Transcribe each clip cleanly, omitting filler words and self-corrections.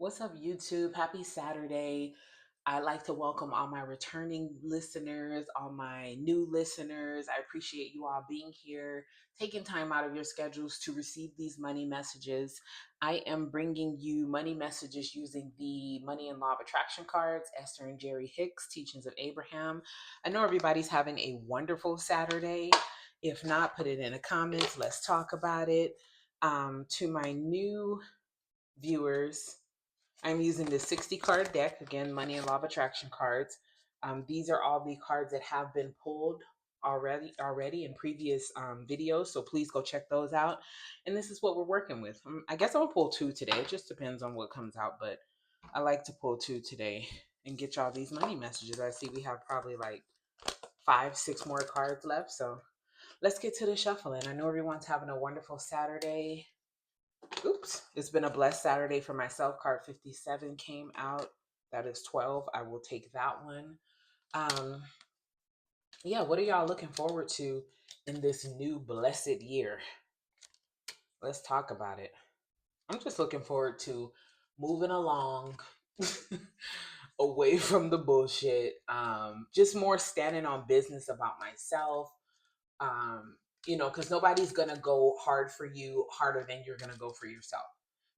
What's up, YouTube? Happy Saturday. I'd like to welcome all my returning listeners, all my new listeners. I appreciate you all being here, taking time out of your schedules to receive these money messages. I am bringing you money messages using the Money and Law of Attraction cards, Esther and Jerry Hicks, Teachings of Abraham. I know everybody's having a wonderful Saturday. If not, put it in the comments. Let's talk about it. To my new viewers, I'm using the 60 card deck, again, Money and Law of Attraction cards. These are all the cards that have been pulled already in previous videos, so please go check those out. And this is what we're working with. I guess I'll pull two today. It just depends on what comes out, but I like to pull two today and get y'all these money messages. I see we have probably like 5, 6 more cards left, so let's get to the shuffling. I know everyone's having a wonderful Saturday. Oops, it's been a blessed Saturday for myself. Card 57 came out. That is 12. I will take that one. Um, yeah, what are y'all looking forward to in this new blessed year? Let's talk about it. I'm just looking forward to moving along away from the bullshit. Just more standing on business about myself. Um, because nobody's gonna go hard for you harder than you're gonna go for yourself.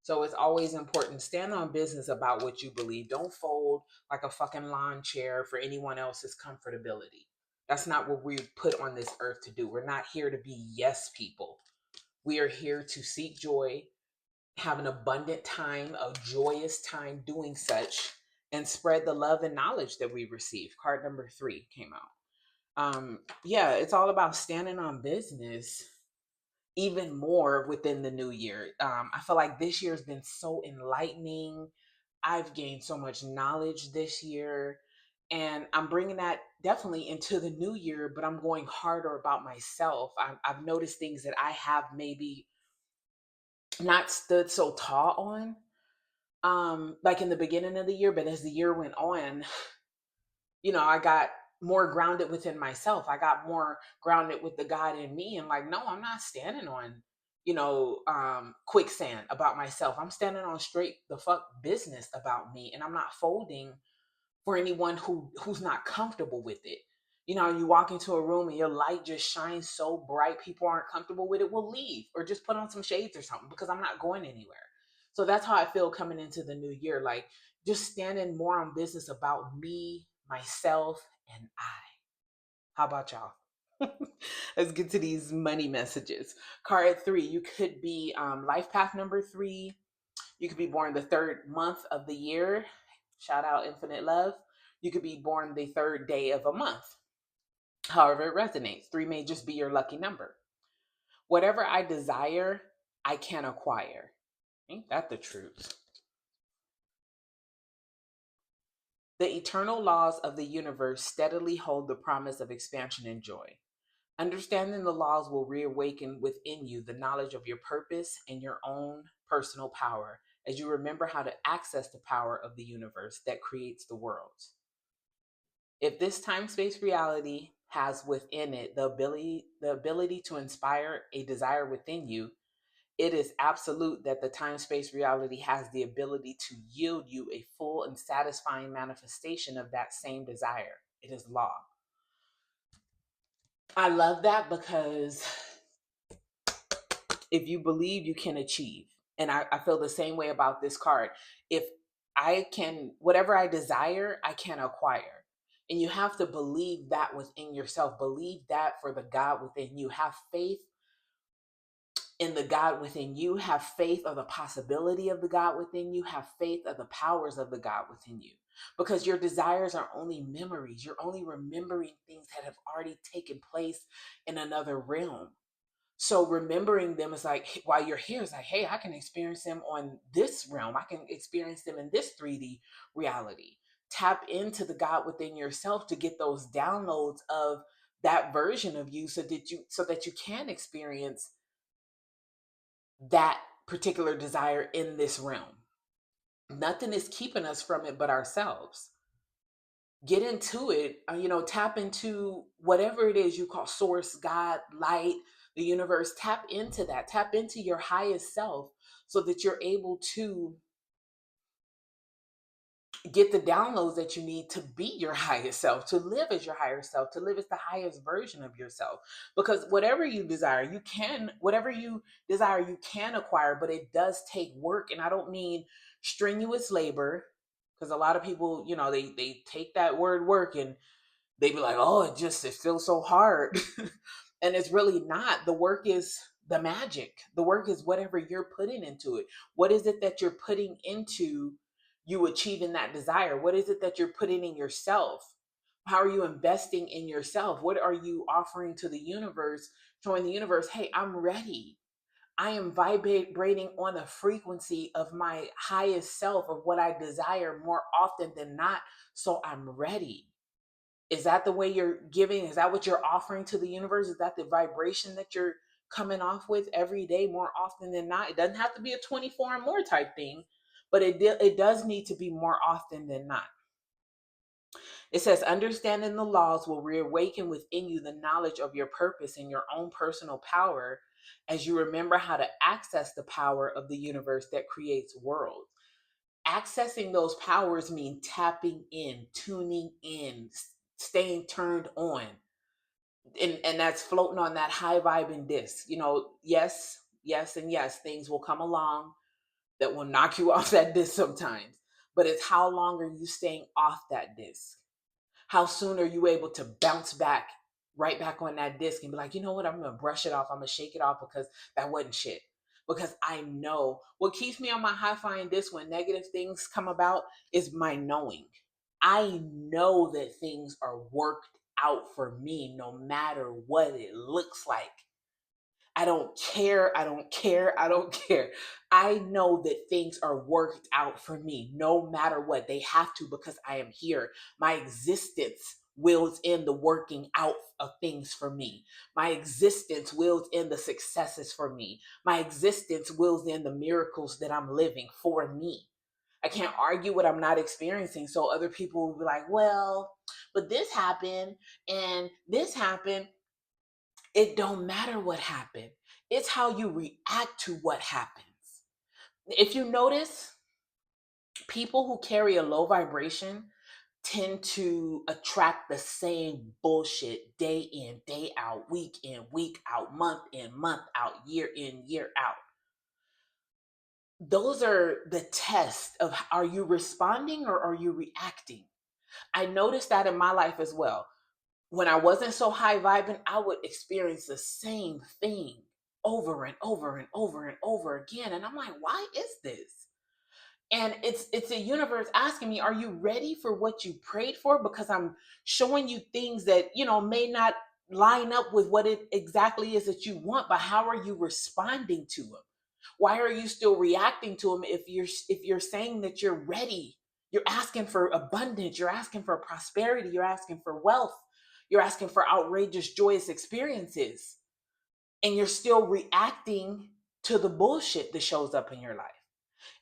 So it's always important, stand on business about what you believe. Don't fold like a fucking lawn chair for anyone else's comfortability. That's not what we put on this earth to do. We're not here to be yes people. We are here to seek joy, have an abundant time, a joyous time doing such, and spread the love and knowledge that we receive. Card number 3 came out. Yeah, it's all about standing on business even more within the new year. I feel like this year has been so enlightening. I've gained so much knowledge this year, and I'm bringing that definitely into the new year, but I'm going harder about myself. I've noticed things that I have maybe not stood so tall on, like in the beginning of the year, but as the year went on, I got more grounded within myself. I got more grounded with the God in me, and like, no, I'm not standing on, quicksand about myself. I'm standing on straight the fuck business about me, and I'm not folding for anyone who's not comfortable with it. You walk into a room and your light just shines so bright, people aren't comfortable with it, will leave or just put on some shades or something, because I'm not going anywhere. So that's how I feel coming into the new year. Like, just standing more on business about me, myself, and I. How about y'all? Let's get to these money messages. Card 3, you could be life path number 3. You could be born the third month of the year. Shout out Infinite Love. You could be born the third day of a month. However, it resonates. 3 may just be your lucky number. Whatever I desire, I can acquire. Ain't that the truth? The eternal laws of the universe steadily hold the promise of expansion and joy. Understanding the laws will reawaken within you the knowledge of your purpose and your own personal power as you remember how to access the power of the universe that creates the world. If this time-space reality has within it the ability to inspire a desire within you, it is absolute that the time-space reality has the ability to yield you a full and satisfying manifestation of that same desire. It is law. I love that because if you believe, you can achieve. And I feel the same way about this card. If I can, whatever I desire, I can acquire. And you have to believe that within yourself. Believe that for the God within you. Have faith in the God within you. Have faith of the possibility of the God within you. Have faith of the powers of the God within you. Because your desires are only memories. You're only remembering things that have already taken place in another realm. So remembering them is like, while you're here, it's like, hey, I can experience them on this realm. I can experience them in this 3D reality. Tap into the God within yourself to get those downloads of that version of you so that you can experience that particular desire in this realm. Nothing is keeping us from it but ourselves. Get into it, tap into whatever it is you call source, God, light, the universe. Tap into that. Tap into your highest self so that you're able to get the downloads that you need to be your highest self, to live as your higher self, to live as the highest version of yourself. Because whatever you desire, you can acquire, but it does take work. And I don't mean strenuous labor, because a lot of people, they take that word work and they be like, oh, it feels so hard. And it's really not. The work is the magic. The work is whatever you're putting into it. What is it that you're putting into you achieving that desire? What is it that you're putting in yourself? How are you investing in yourself? What are you offering to the universe, showing the universe, hey, I'm ready. I am vibrating on a frequency of my highest self, of what I desire more often than not. So I'm ready. Is that the way you're giving? Is that what you're offering to the universe? Is that the vibration that you're coming off with every day more often than not? It doesn't have to be a 24 and more type thing, but it does need to be more often than not. It says, understanding the laws will reawaken within you the knowledge of your purpose and your own personal power as you remember how to access the power of the universe that creates worlds. Accessing those powers mean tapping in, tuning in, staying turned on. And that's floating on that high vibing disc. Yes, yes, and yes, things will come along that will knock you off that disc sometimes. But it's how long are you staying off that disc? How soon are you able to bounce back right back on that disc and be like, you know what, I'm gonna brush it off, I'm gonna shake it off because that wasn't shit. Because I know what keeps me on my high flying disc when negative things come about is my knowing. I know that things are worked out for me no matter what it looks like. I don't care. I don't care. I don't care. I know that things are worked out for me no matter what. They have to because I am here. My existence wills in the working out of things for me. My existence wills in the successes for me. My existence wills in the miracles that I'm living for me. I can't argue what I'm not experiencing. So other people will be like, well, but this happened and this happened. It don't matter what happened. It's how you react to what happens. If you notice, people who carry a low vibration tend to attract the same bullshit day in, day out, week in, week out, month in, month out, year in, year out. Those are the tests of, are you responding or are you reacting? I noticed that in my life as well. When I wasn't so high vibing, I would experience the same thing over and over and over and over again. And I'm like, why is this? And it's a universe asking me, are you ready for what you prayed for? Because I'm showing you things that, may not line up with what it exactly is that you want, but how are you responding to them? Why are you still reacting to them if you're saying that you're ready? You're asking for abundance, you're asking for prosperity, you're asking for wealth, you're asking for outrageous joyous experiences, and you're still reacting to the bullshit that shows up in your life.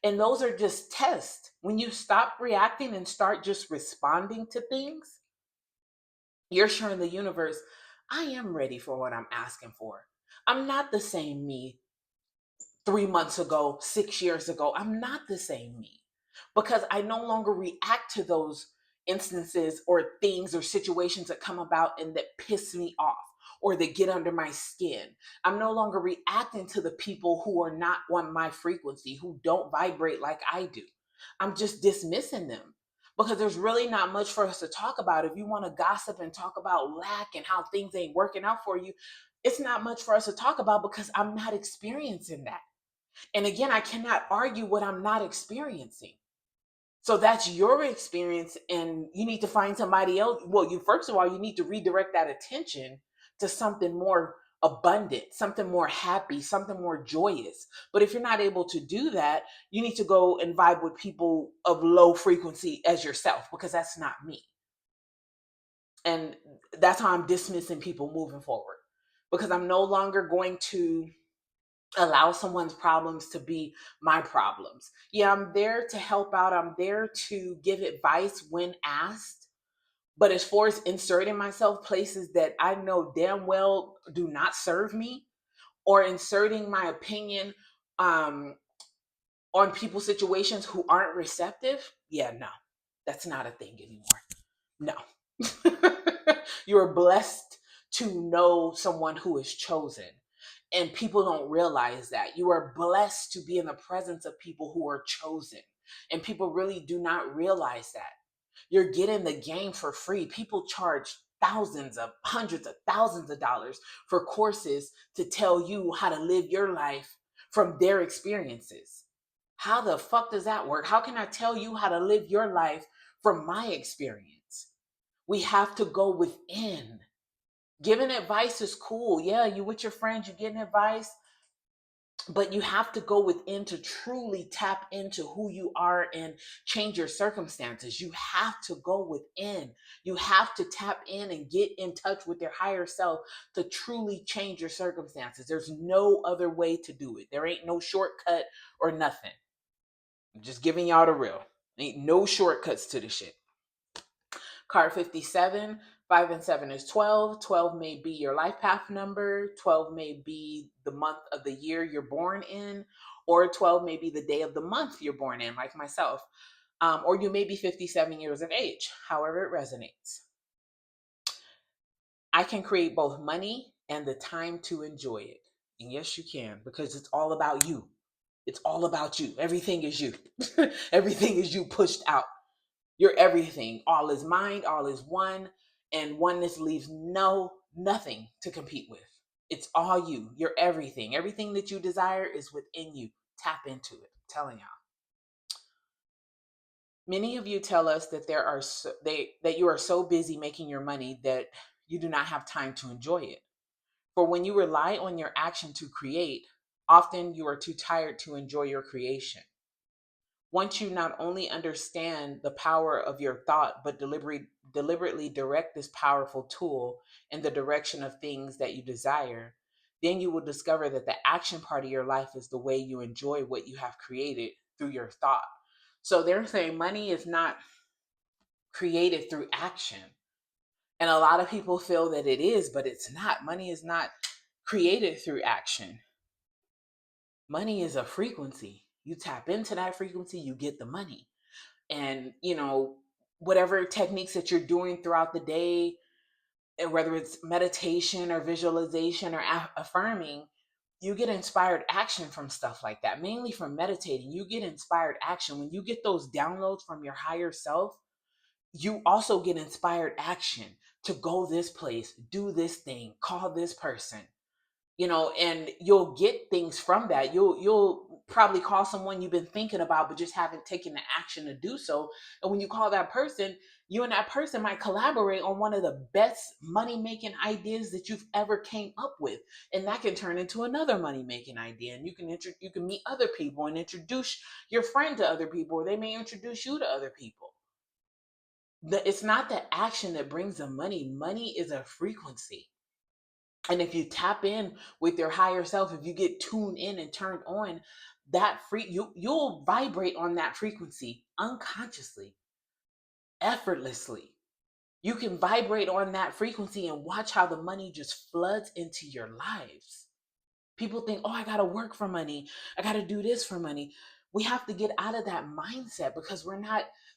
And those are just tests. When you stop reacting and start just responding to things, you're showing the universe, I am ready for what I'm asking for. I'm not the same me 3 months ago, 6 years ago. I'm not the same me because I no longer react to those instances or things or situations that come about and that piss me off or that get under my skin. I'm no longer reacting to the people who are not on my frequency, who don't vibrate like I do. I'm just dismissing them because there's really not much for us to talk about. If you want to gossip and talk about lack and how things ain't working out for you, it's not much for us to talk about because I'm not experiencing that. And again, I cannot argue what I'm not experiencing. So that's your experience, and you need to find somebody else. Well, you first of all, you need to redirect that attention to something more abundant, something more happy, something more joyous. But if you're not able to do that, you need to go and vibe with people of low frequency as yourself, because that's not me. And that's how I'm dismissing people moving forward, because I'm no longer going to allow someone's problems to be my problems. Yeah, I'm there to help out. I'm there to give advice when asked. But as far as inserting myself places that I know damn well do not serve me, or inserting my opinion um, on people's situations who aren't receptive, yeah, no. That's not a thing anymore. No. You are blessed to know someone who is chosen. And people don't realize that. You are blessed to be in the presence of people who are chosen. And people really do not realize that. You're getting the game for free. People charge thousands of hundreds of thousands of dollars for courses to tell you how to live your life from their experiences. How the fuck does that work? How can I tell you how to live your life from my experience? We have to go within. Giving advice is cool. Yeah, you with your friends, you getting advice, but you have to go within to truly tap into who you are and change your circumstances. You have to go within. You have to tap in and get in touch with your higher self to truly change your circumstances. There's no other way to do it. There ain't no shortcut or nothing. I'm just giving y'all the real. Ain't no shortcuts to the shit. Card 57, 5 and 7 is 12. 12 may be your life path number. 12 may be the month of the year you're born in, or 12 may be the day of the month you're born in, like myself. Or you may be 57 years of age, however it resonates. I can create both money and the time to enjoy it. And yes, you can, because it's all about you. It's all about you. Everything is you. Everything is you pushed out. You're everything. All is mind, all is one, and oneness leaves nothing to compete with. It's all you. You're everything. Everything that you desire is within you. Tap into it. I'm telling y'all. Many of you tell us that that you are so busy making your money that you do not have time to enjoy it. For when you rely on your action to create, often you are too tired to enjoy your creation. Once you not only understand the power of your thought, but deliberately direct this powerful tool in the direction of things that you desire, then you will discover that the action part of your life is the way you enjoy what you have created through your thought. So they're saying money is not created through action. And a lot of people feel that it is, but it's not. Money is not created through action. Money is a frequency. You tap into that frequency, you get the money. And whatever techniques that you're doing throughout the day, and whether it's meditation or visualization or affirming, you get inspired action from stuff like that. Mainly from meditating, you get inspired action. When you get those downloads from your higher self, you also get inspired action to go this place, do this thing, call this person, and you'll get things from that. You'll probably call someone you've been thinking about but just haven't taken the action to do so. And when you call that person, you and that person might collaborate on one of the best money making ideas that you've ever came up with, and that can turn into another money making idea. And you can meet other people and introduce your friend to other people, or they may introduce you to other people. It's not the action that brings the money. Money is a frequency. And if you tap in with your higher self, if you get tuned in and turned on, you'll vibrate on that frequency unconsciously, effortlessly. You can vibrate on that frequency and watch how the money just floods into your lives. People think, oh, I got to work for money. I got to do this for money. We have to get out of that mindset, because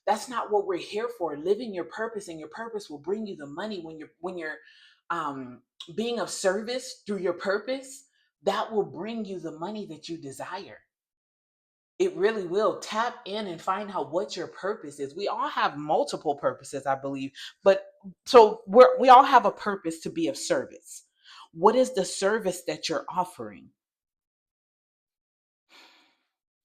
that's not what we're here for. Living your purpose, and your purpose will bring you the money. When you're being of service through your purpose, that will bring you the money that you desire. It really will. Tap in and find out what your purpose is. We all have multiple purposes, I believe, but so we all have a purpose to be of service. What is the service that you're offering?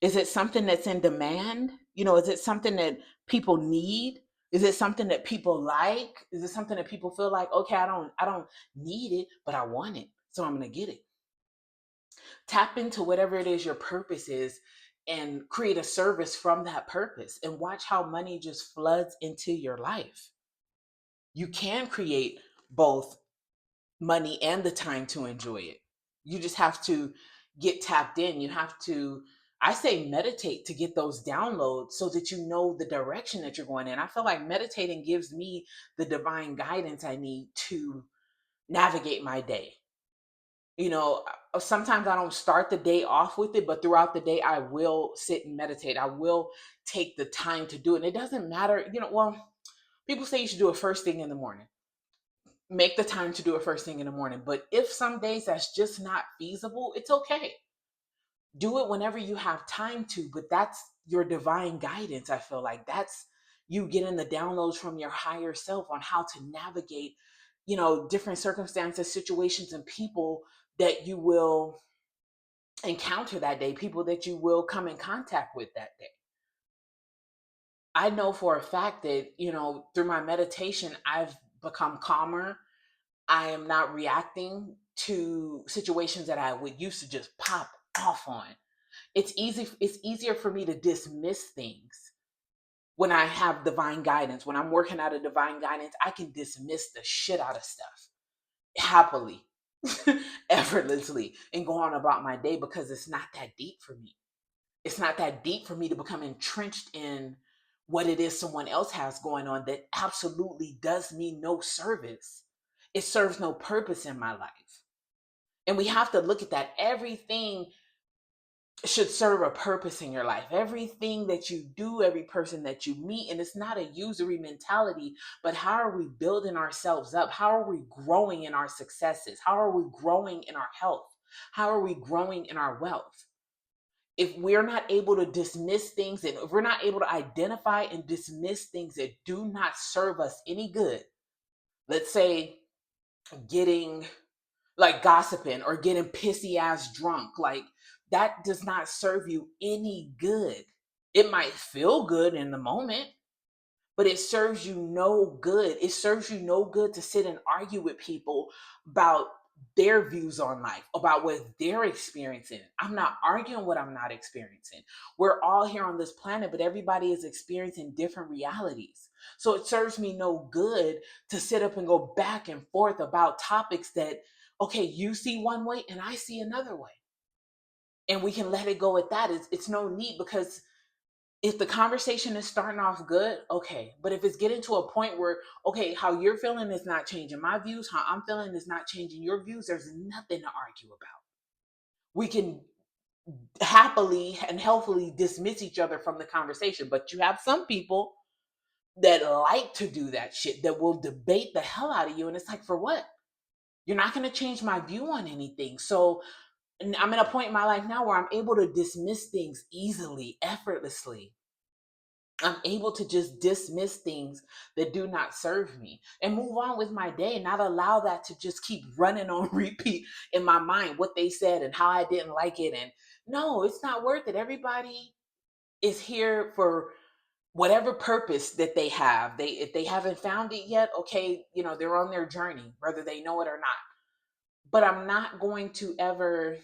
Is it something that's in demand? Is it something that people need? Is it something that people like? Is it something that people feel like, okay, I don't need it, but I want it, so I'm going to get it. Tap into whatever it is your purpose is and create a service from that purpose, and watch how money just floods into your life. You can create both money and the time to enjoy it. You just have to get tapped in. You have to, I say, meditate to get those downloads so that you know the direction that you're going in. I feel like meditating gives me the divine guidance I need to navigate my day. Sometimes I don't start the day off with it, but throughout the day, I will sit and meditate. I will take the time to do it. And it doesn't matter, well, people say you should do it first thing in the morning. Make the time to do it first thing in the morning. But if some days that's just not feasible, it's okay. Do it whenever you have time to, but that's your divine guidance. I feel like that's you getting the downloads from your higher self on how to navigate, different circumstances, situations, and people that you will encounter that day, people that you will come in contact with that day. I know for a fact that, through my meditation, I've become calmer. I am not reacting to situations that I would used to just pop off on. It's easier for me to dismiss things when I have divine guidance. When I'm working out of divine guidance, I can dismiss the shit out of stuff happily, effortlessly, and go on about my day because it's not that deep for me. It's not that deep for me to become entrenched in what it is someone else has going on that absolutely does me no service. It serves no purpose in my life. And we have to look at that. Everything should serve a purpose in your life. Everything that you do, every person that you meet, and it's not a usury mentality, but how are we building ourselves up? How are we growing in our successes? How are we growing in our health? How are we growing in our wealth? If we're not able to dismiss things and if we're not able to identify and dismiss things that do not serve us any good, let's say getting like gossiping or getting pissy ass drunk, like that does not serve you any good. It might feel good in the moment, but it serves you no good. It serves you no good to sit and argue with people about their views on life, about what they're experiencing. I'm not arguing what I'm not experiencing. We're all here on this planet, but everybody is experiencing different realities. So it serves me no good to sit up and go back and forth about topics that, okay, you see one way and I see another way. And we can let it go at that. It's no need because if the conversation is starting off good, okay. But if it's getting to a point where, okay, how you're feeling is not changing my views, how I'm feeling is not changing your views, there's nothing to argue about. We can happily and healthily dismiss each other from the conversation. But you have some people that like to do that shit, that will debate the hell out of you. And it's like, for what? You're not going to change my view on anything. So I'm in a point in my life now where I'm able to dismiss things easily, effortlessly. I'm able to just dismiss things that do not serve me and move on with my day and not allow that to just keep running on repeat in my mind, what they said and how I didn't like it. And no, it's not worth it. Everybody is here for whatever purpose that they have. If they haven't found it yet, okay, they're on their journey, whether they know it or not. But I'm not going to ever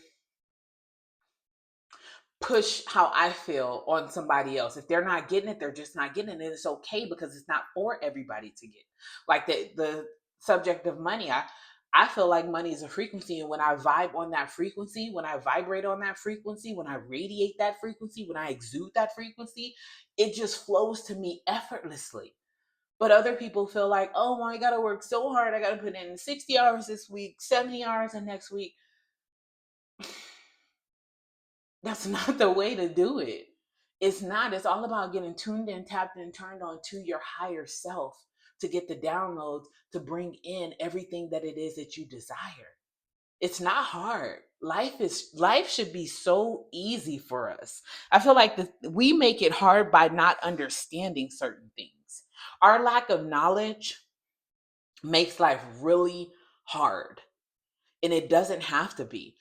push how I feel on somebody else. If they're not getting it, they're just not getting it. And it's okay because it's not for everybody to get. Like the subject of money, I feel like money is a frequency. And when I vibe on that frequency, when I vibrate on that frequency, when I radiate that frequency, when I exude that frequency, it just flows to me effortlessly. But other people feel like, oh, I got to work so hard. I got to put in 60 hours this week, 70 hours the next week. That's not the way to do it. It's not. It's all about getting tuned in, tapped in, turned on to your higher self to get the downloads to bring in everything that it is that you desire. It's not hard. Life should be so easy for us. I feel like we make it hard by not understanding certain things. Our lack of knowledge makes life really hard, and it doesn't have to be.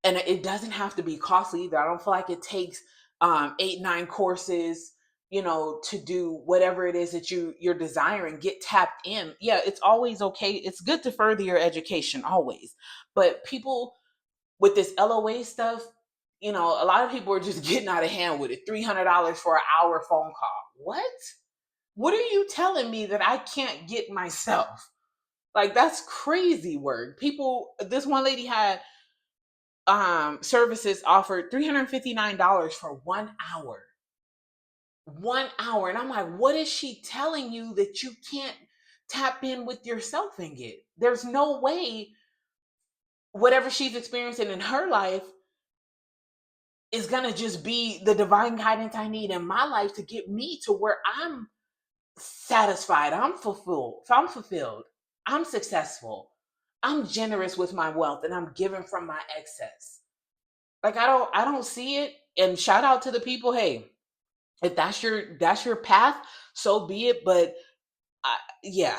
And it doesn't have to be costly either. I don't feel like it takes 8, 9 courses, to do whatever it is that you're desiring. Get tapped in. Yeah, it's always okay. It's good to further your education always, but people with this LOA stuff, a lot of people are just getting out of hand with it. $300 for an hour phone call. What? What are you telling me that I can't get myself? Like, that's crazy work. People, this one lady had services offered $359 for 1 hour. 1 hour. And I'm like, what is she telling you that you can't tap in with yourself and get? There's no way whatever she's experiencing in her life is going to just be the divine guidance I need in my life to get me to where I'm satisfied, I'm fulfilled, I'm successful, I'm generous with my wealth, and I'm giving from my excess. Like I don't see it. And shout out to the people, hey, if that's your path, so be it. But yeah,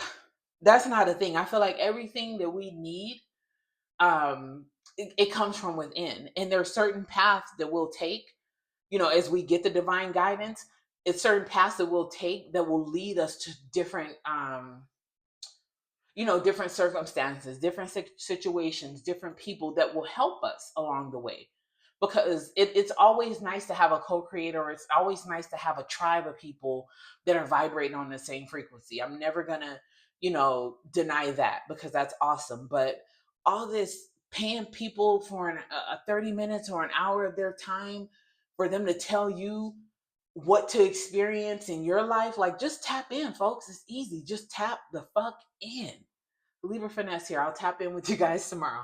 that's not a thing. I feel like everything that we need, it comes from within, and there are certain paths that we'll take, as we get the divine guidance. It's certain paths that we'll take that will lead us to different circumstances, different situations, different people that will help us along the way. Because it's always nice to have a co-creator. It's always nice to have a tribe of people that are vibrating on the same frequency. I'm never gonna, deny that, because that's awesome. But all this paying people for a 30 minutes or an hour of their time for them to tell you what to experience in your life, like, just tap in, folks. It's easy. Just tap the fuck in. Libra Finesse here. I'll tap in with you guys tomorrow.